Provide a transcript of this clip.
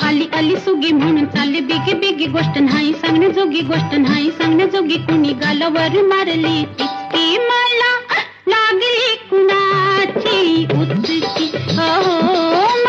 आली आली सुगी म्हणून चालली बिगी बिगी, गोष्ट नाही सांगण्याजोगी, गोष्ट नाही सांगण्याजोगी, कुणी गालावर मारली ती मला लागली कुणाची उचकी, हो